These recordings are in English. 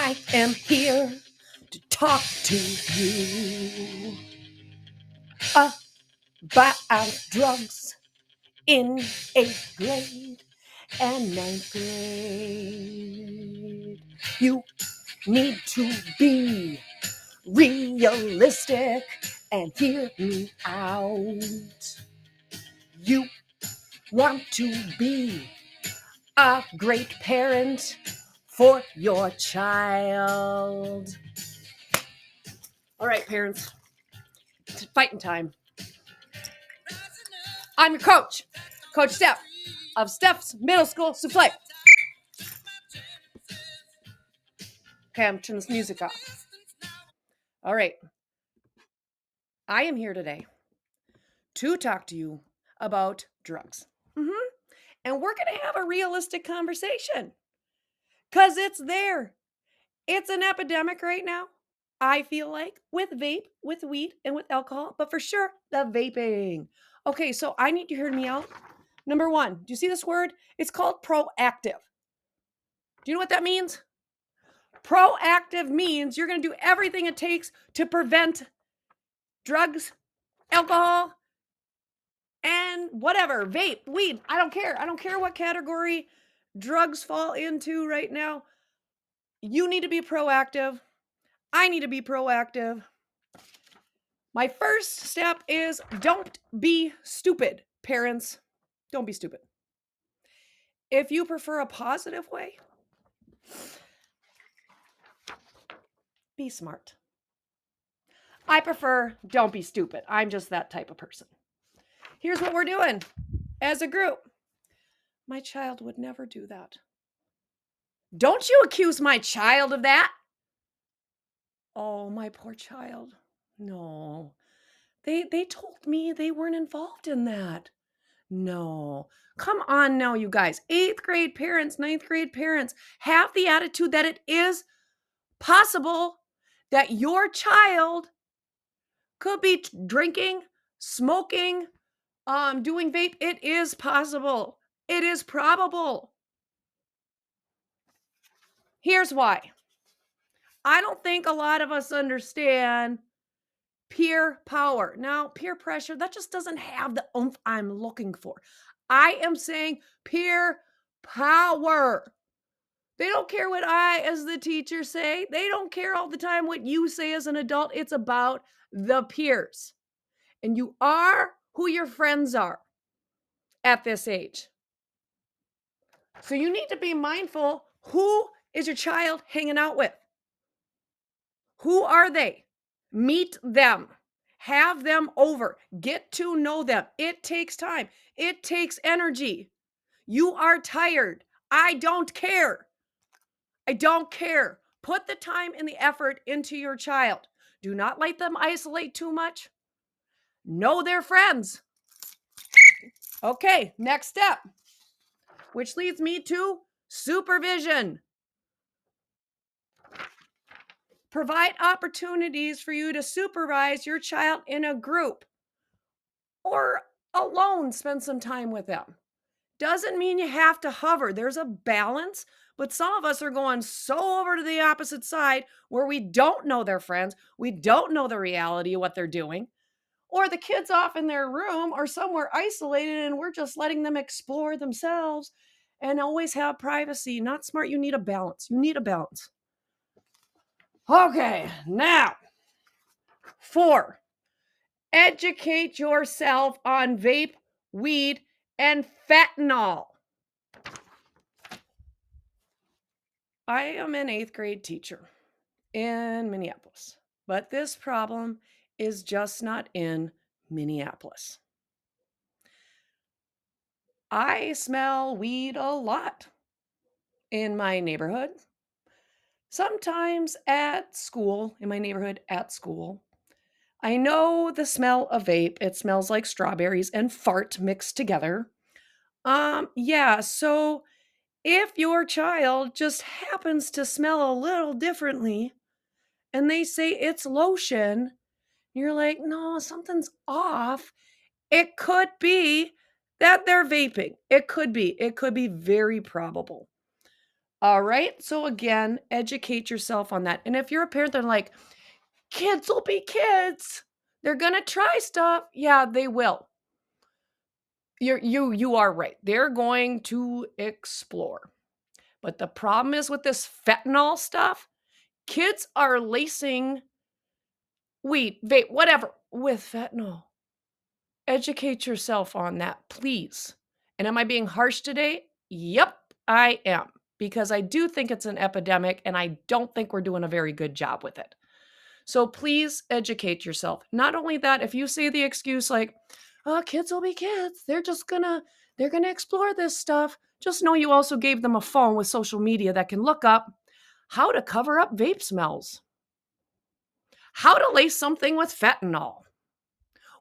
I am here to talk to you about drugs in 8th grade and 9th grade. You need to be realistic and hear me out. You want to be a great parent for your child. All right, parents, it's fighting time. I'm your coach, Coach Stef of Stef's Middle School Souffle. Okay, I'm turning this music off. All right. I am here today to talk to you about drugs. And we're going to have a realistic conversation because it's there. It's an epidemic right now, I feel like, with vape, with weed, and with alcohol, but for sure, the vaping. Okay, so I need you to hear me out. Number one, do you see this word? It's called proactive. Do you know what that means? Proactive means you're going to do everything it takes to prevent drugs, alcohol, and whatever, vape, weed. I don't care. I don't care what category drugs fall into right now. You need to be proactive. I need to be proactive. My first step is don't be stupid, parents. Don't be stupid. If you prefer a positive way, be smart. I prefer don't be stupid. I'm just that type of person. Here's what we're doing as a group. My child would never do that. Don't you accuse my child of that. Oh, my poor child. No. They told me they weren't involved in that. No. Come on now, you guys. 8th grade parents, 9th grade parents have the attitude that it is possible that your child could be drinking, smoking, doing vape. It is possible. It is probable. Here's why. I don't think a lot of us understand peer power. Now, peer pressure, that just doesn't have the oomph I'm looking for. I am saying peer power. They don't care what I, as the teacher, say. They don't care all the time what you say as an adult. It's about the peers. And you are who your friends are at this age. So you need to be mindful, who is your child hanging out with? Who are they? Meet them. Have them over. Get to know them. It takes time. It takes energy. You are tired. I don't care. I don't care. Put the time and the effort into your child. Do not let them isolate too much. Know their friends. Okay, next step, which leads me to supervision. Provide opportunities for you to supervise your child in a group or alone. Spend some time with them. Doesn't mean you have to hover. There's a balance, but some of us are going so over to the opposite side where we don't know their friends. We don't know the reality of what they're doing. Or the kids off in their room or somewhere isolated and we're just letting them explore themselves and always have privacy. Not smart. You need a balance. You need a balance. Okay, now 4, educate yourself on vape, weed, and fentanyl. I am an 8th grade teacher in Minneapolis, but this problem is just not in Minneapolis. I smell weed a lot in my neighborhood. Sometimes at school, in my neighborhood at school. I know the smell of vape. It smells like strawberries and fart mixed together. Yeah, so if your child just happens to smell a little differently and they say it's lotion, you're like, no, something's off. It could be that they're vaping. It could be very probable. All right. So again, educate yourself on that. And if you're a parent, they're like, kids will be kids. They're gonna try stuff. Yeah, they will. You are right. They're going to explore. But the problem is with this fentanyl stuff, kids are lacing weed, vape, whatever, with fentanyl. Educate yourself on that, please. And am I being harsh today? Yep, I am. Because I do think it's an epidemic and I don't think we're doing a very good job with it. So please educate yourself. Not only that, if you say the excuse like, oh, kids will be kids, they're gonna explore this stuff. Just know you also gave them a phone with social media that can look up how to cover up vape smells, how to lace something with fentanyl.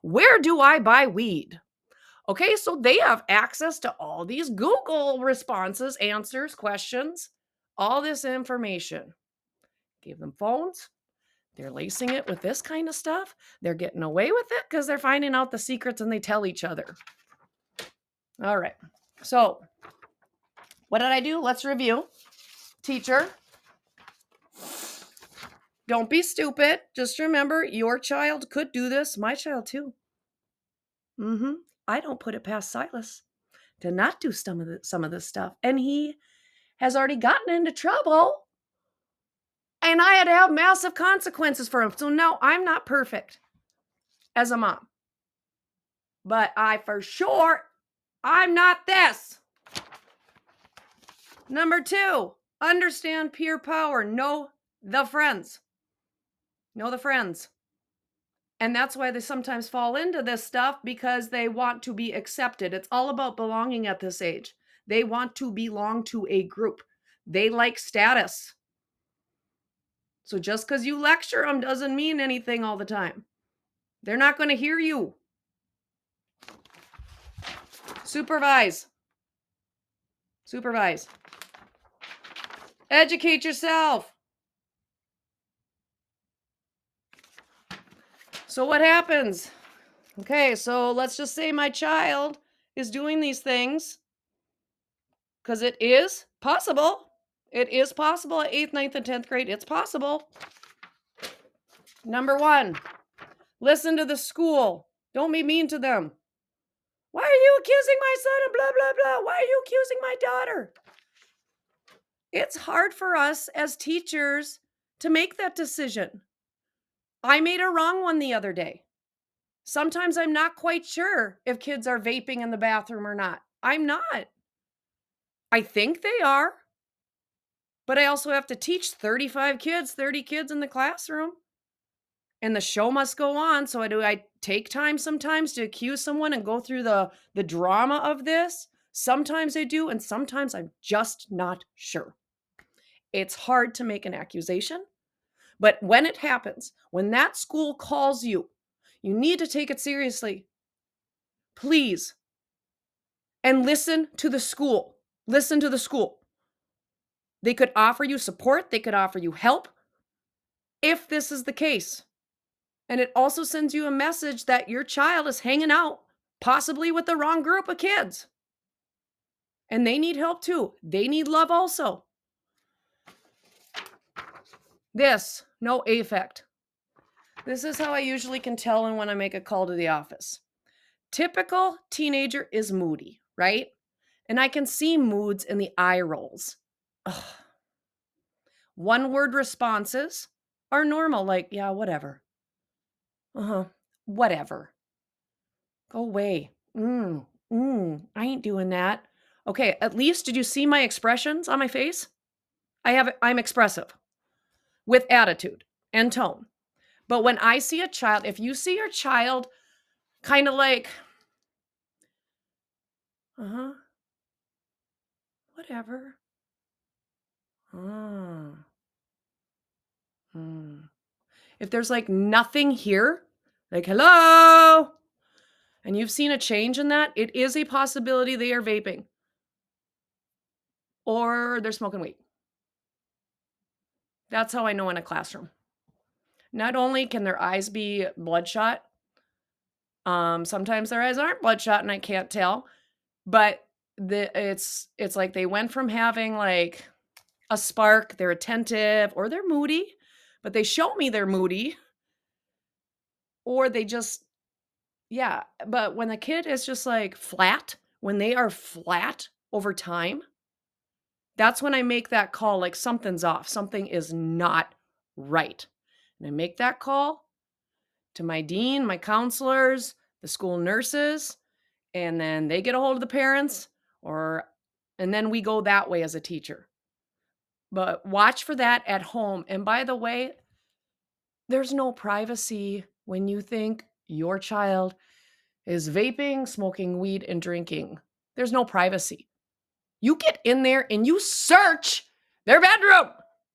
Where do I buy weed? Okay, so they have access to all these Google responses, answers, questions, all this information. Gave them phones. They're lacing it with this kind of stuff. They're getting away with it because they're finding out the secrets and they tell each other. All right. So, what did I do? Let's review. Teacher, don't be stupid. Just remember your child could do this. My child too. I don't put it past Silas to not do some of this stuff. And he has already gotten into trouble. And I had to have massive consequences for him. So no, I'm not perfect as a mom. But I'm not this. Number 2, understand peer power. Know the friends. Know the friends. And that's why they sometimes fall into this stuff because they want to be accepted. It's all about belonging at this age. They want to belong to a group. They like status. So just because you lecture them doesn't mean anything all the time. They're not going to hear you. Supervise. Supervise. Educate yourself. So what happens? Okay, so let's just say my child is doing these things because it is possible. It is possible at 8th, 9th, and 10th grade. It's possible. Number 1, listen to the school. Don't be mean to them. Why are you accusing my son of blah, blah, blah? Why are you accusing my daughter? It's hard for us as teachers to make that decision. I made a wrong one the other day. Sometimes I'm not quite sure if kids are vaping in the bathroom or not. I'm not. I think they are, but I also have to teach 35 kids, 30 kids in the classroom. And the show must go on. So I take time sometimes to accuse someone and go through the drama of this? Sometimes I do, and sometimes I'm just not sure. It's hard to make an accusation, but when it happens, when that school calls you, you need to take it seriously. Please. And listen to the school. Listen to the school. They could offer you support. They could offer you help if this is the case. And it also sends you a message that your child is hanging out, possibly with the wrong group of kids. And they need help too. They need love also. This, no affect. This is how I usually can tell when I make a call to the office. Typical teenager is moody, right? And I can see moods in the eye rolls. Ugh. One-word responses are normal, like, yeah, whatever. Whatever. Go away. I ain't doing that. Okay, at least did you see my expressions on my face? I'm expressive with attitude and tone. But when I see a child, if you see your child kind of like, whatever. If there's like nothing here, like, hello, and you've seen a change in that, it is a possibility they are vaping or they're smoking weed. That's how I know in a classroom. Not only can their eyes be bloodshot, sometimes their eyes aren't bloodshot and I can't tell, but it's like they went from having like a spark, they're attentive, or they're moody, but they show me they're moody, or they just, yeah. But when the kid is just like flat, when they are flat over time, that's when I make that call like something's off, something is not right. And I make that call to my dean, my counselors, the school nurses, and then they get a hold of the parents, or and then we go that way as a teacher. But watch for that at home. And by the way, there's no privacy when you think your child is vaping, smoking weed, and drinking. There's no privacy. You get in there and you search their bedroom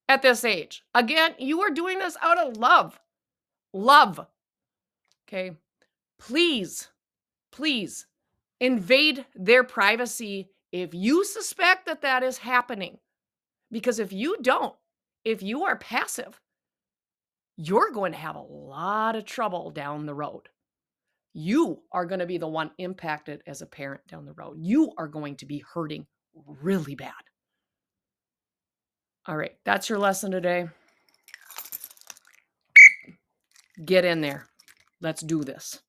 at this age. Again, you are doing this out of love. Love. Okay. Please, please invade their privacy if you suspect that that is happening. Because if you don't, if you are passive, you're going to have a lot of trouble down the road. You are going to be the one impacted as a parent down the road. You are going to be hurting really bad. All right, that's your lesson today. Get in there. Let's do this.